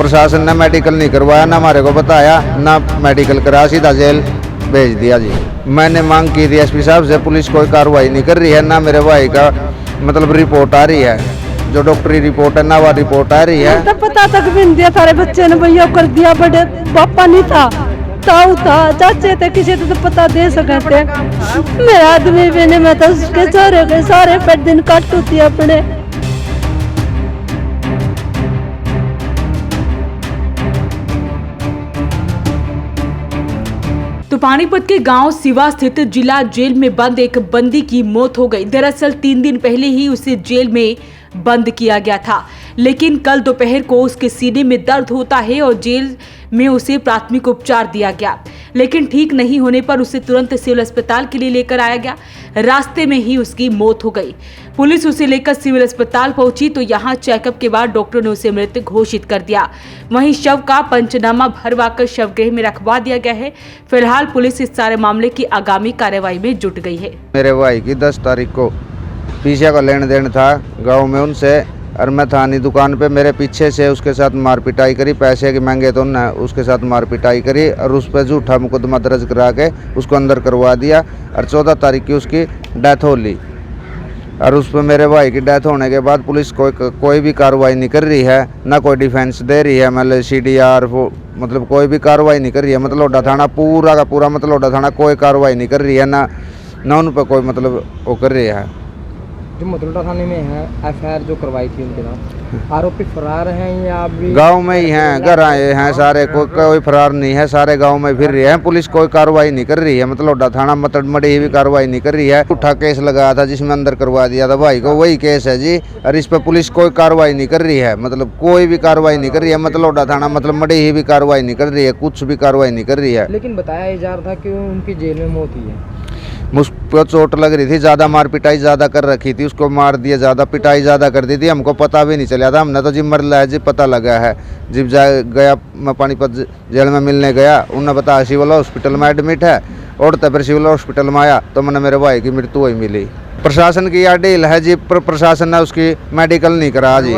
प्रशासन ने मेडिकल नहीं करवाया, ना हमारे को बताया, ना मेडिकल करा, सीधा जेल भेज दिया जी। मैंने मांग की थी एसपी साहब से, पुलिस कोई कार्रवाई नहीं कर रही है, ना मेरे भाई का मतलब रिपोर्ट आ रही है, जो डॉक्टरी रिपोर्ट है ना वो रिपोर्ट आ रही है। तब पता तक भी नहीं दिया, थारे बच्चे ने भैया कर दिया, बड़े पापा नहीं था, ताऊ था, चाचे थे, किसी को तो पता दे सकते। मेरे आदमी भी नहीं, मैं तो उसके चोरे के सारे पर दिन काट होती अपने। तो पानीपत के गांव सिवा स्थित जिला जेल में बंद एक बंदी की मौत हो गई। दरअसल 3 दिन पहले ही उसे जेल में बंद किया गया था, लेकिन कल दोपहर को उसके सीने में दर्द होता है और जेल में उसे प्राथमिक उपचार दिया गया, लेकिन ठीक नहीं होने पर उसे तुरंत सिविल अस्पताल के लिए लेकर आया गया। रास्ते में ही उसकी मौत हो गई। पुलिस उसे लेकर सिविल अस्पताल पहुंची तो यहां चेकअप के बाद डॉक्टर ने उसे मृत घोषित कर दिया। वहीं शव का पंचनामा भरवाकर शवगृह में रखवा दिया गया है। फिलहाल पुलिस इस सारे मामले की आगामी कार्रवाई में जुट गई है। मेरे भाई की 10 तारीख को पीछे का लेन देन था गाँव में उनसे, और मैं था नहीं दुकान पे, मेरे पीछे से उसके साथ मार पिटाई करी, पैसे के मांगे तो उन्होंने उसके साथ मार पिटाई करी और उस पर झूठा मुकदमा दर्ज करा के उसको अंदर करवा दिया। और 14 तारीख की उसकी डेथ हो ली। और उस पर मेरे भाई की डेथ होने के बाद पुलिस कोई भी कार्रवाई नहीं कर रही है, ना कोई डिफेंस दे रही है, मतलब CDR मतलब कोई भी कार्रवाई नहीं कर रही है। मतलौडा थाना पूरा का पूरा मतलौडा थाना कोई कार्रवाई नहीं कर रही है, ना उन पर कोई मतलब वो कर रही है। जो मतलौडा थाने में है FIR जो करवाई थी उनके नाम, आरोपी फरार हैं या अभी गांव में ही हैं, घर आए हैं सारे, कोई फरार नहीं है, सारे गांव में फिर रहे हैं। पुलिस कोई कार्रवाई नहीं कर रही है, मतलौडा थाना मड़ी भी कार्रवाई नहीं कर रही है। उठा केस लगाया था जिसमें अंदर करवा दिया था भाई को, वही केस है जी। और इस पर पुलिस कोई कार्रवाई नहीं कर रही है, मतलब कोई भी कार्रवाई नहीं कर रही है। मतलौडा थाना मड़ी भी कार्रवाई नहीं कर रही है, कुछ भी कार्रवाई नहीं कर रही है। लेकिन बताया जा रहा था कि उनकी जेल में मौत हुई है। मुझको चोट लग रही थी, ज़्यादा मार पिटाई ज़्यादा कर रखी थी, उसको मार दिया, ज़्यादा पिटाई ज़्यादा कर दी थी, हमको पता भी नहीं चला था। हमने तो जिम मर लिया जी, पता लगा है जब गया मैं पानीपत जेल में मिलने गया, उन्होंने बताया सिविल हॉस्पिटल में एडमिट है, और तब फिर सिविल हॉस्पिटल में आया तो मैंने मेरे भाई की मृत्यु हुई मिली। प्रशासन की यह डील है जी, प्रशासन ने उसकी मेडिकल नहीं करा जी,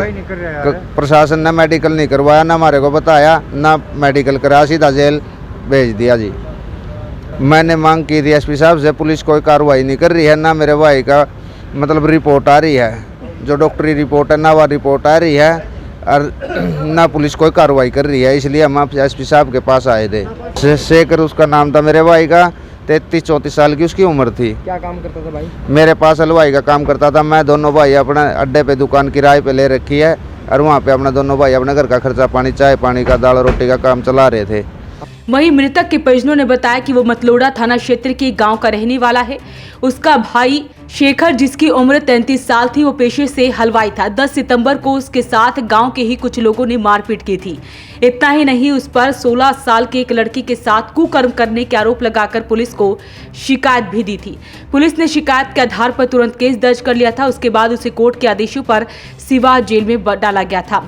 प्रशासन ने मेडिकल नहीं करवाया, ना हमारे को बताया, ना मेडिकल करा, सीधा जेल भेज दिया जी। मैंने मांग की थी एसपी साहब से, पुलिस कोई कार्रवाई नहीं कर रही है, ना मेरे भाई का मतलब रिपोर्ट आ रही है, जो डॉक्टरी रिपोर्ट है ना वो रिपोर्ट आ रही है, और ना पुलिस कोई कार्रवाई कर रही है। इसलिए हम एसपी साहब के पास आए थे। शेखर उसका नाम था मेरे भाई का, 33-34 साल की उसकी उम्र थी। क्या काम करता था भाई? मेरे पास हलवाई का काम करता था। मैं दोनों भाई अपने अड्डे पे दुकान किराए पे ले रखी है, और वहाँ पे अपना दोनों भाई अपने घर का खर्चा पानी, चाय पानी का, दाल रोटी का काम चला रहे थे। वहीं मृतक के परिजनों ने बताया कि वो मतलौडा थाना क्षेत्र के गांव का रहने वाला है। उसका भाई शेखर, जिसकी उम्र 33 साल थी, वो पेशे से हलवाई था। 10 सितंबर को उसके साथ गांव के ही कुछ लोगों ने मारपीट की थी। इतना ही नहीं, उस पर 16 साल की एक लड़की के साथ कुकर्म करने के आरोप लगाकर पुलिस को शिकायत भी दी थी। पुलिस ने शिकायत के आधार पर तुरंत केस दर्ज कर लिया था। उसके बाद उसे कोर्ट के आदेशों पर सिवा जेल में डाला गया था।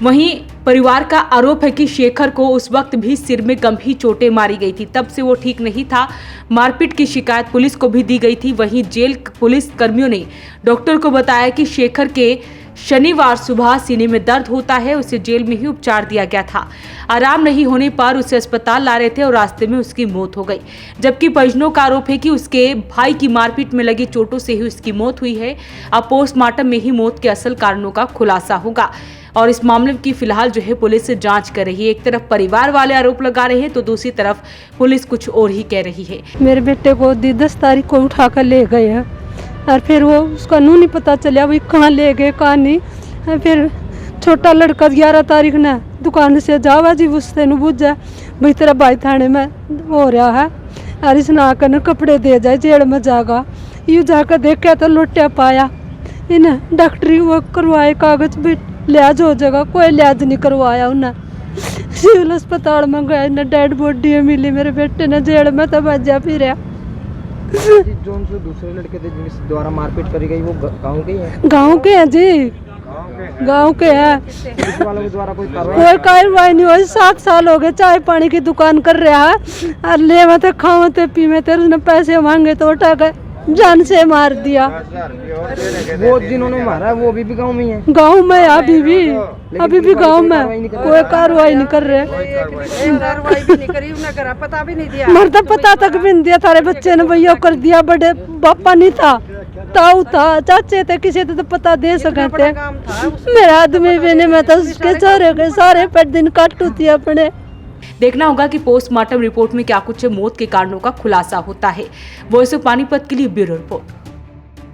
वहीं परिवार का आरोप है कि शेखर को उस वक्त भी सिर में गंभीर चोटें मारी गई थी, तब से वो ठीक नहीं था। मारपीट की शिकायत पुलिस को भी दी गई थी। वहीं जेल पुलिस कर्मियों ने डॉक्टर को बताया कि शेखर के शनिवार सुबह सीने में दर्द होता है, उसे जेल में ही उपचार दिया गया था। आराम नहीं होने पर उसे अस्पताल ला रहे थे और रास्ते में उसकी मौत हो गई। जबकि परिजनों का आरोप है कि उसके भाई की मारपीट में लगी चोटों से ही उसकी मौत हुई है। अब पोस्टमार्टम में ही मौत के असल कारणों का खुलासा होगा और इस मामले की फिलहाल जो है पुलिस जांच कर रही है। एक तरफ परिवार वाले आरोप लगा रहे हैं तो दूसरी तरफ पुलिस कुछ और ही कह रही है। मेरे बेटे को 10 तारीख को उठा कर ले गए हैं, और फिर वो उसका नू नहीं पता चला वही कहाँ ले गए कहाँ नहीं। और फिर छोटा लड़का 11 तारीख ने दुकान से जावा जी, उससे बुझा भाई तेरा भाई थाने में हो रहा है, और इसने आकर न कपड़े दे जाए, जेल में जागा। यूँ जाकर देखा तो लोटिया पाया, इन्हें डॉक्टरी वो करवाए, कागज भी लिहाज हो जाएगा, कोई लिहाज नहीं करवाया उन्हें। सिविल अस्पताल में गए न, डेड बॉडी मिली मेरे बेटे ने, जेल में तो बजा फिर जो उनसे दूसरे लड़के थे जिनके द्वारा मारपीट करी गई वो गांव के हैं? गांव के हैं जी, गांव के हैं। पुलिस वालों के द्वारा कोई कार्रवाई नहीं हुई। 7 साल हो गए चाय पानी की दुकान कर रहा है, और ले मत खावते पीवे थे, उसने पैसे मांगे तो उठा गए। जान से मार दिया। वो जिन्होंने मारा है वो अभी भी गांव में ही है? गांव में अभी भी गांव में कोई कार्रवाई नहीं कर रहे। मर्द पता तक भी नहीं दिया। थारे बच्चे ने भैया कर दिया। बड़े पापा नहीं था, ताऊ था, चाचे थे, किसी तो पता दे सके थे। मेरा आदमी भी नहीं, मैं तो उसके सारे पर दिन काटू थी अपने। देखना होगा कि पोस्टमार्टम रिपोर्ट में क्या कुछ मौत के कारणों का खुलासा होता है। वॉइस ऑफ पानीपत के लिए ब्यूरो रिपोर्ट।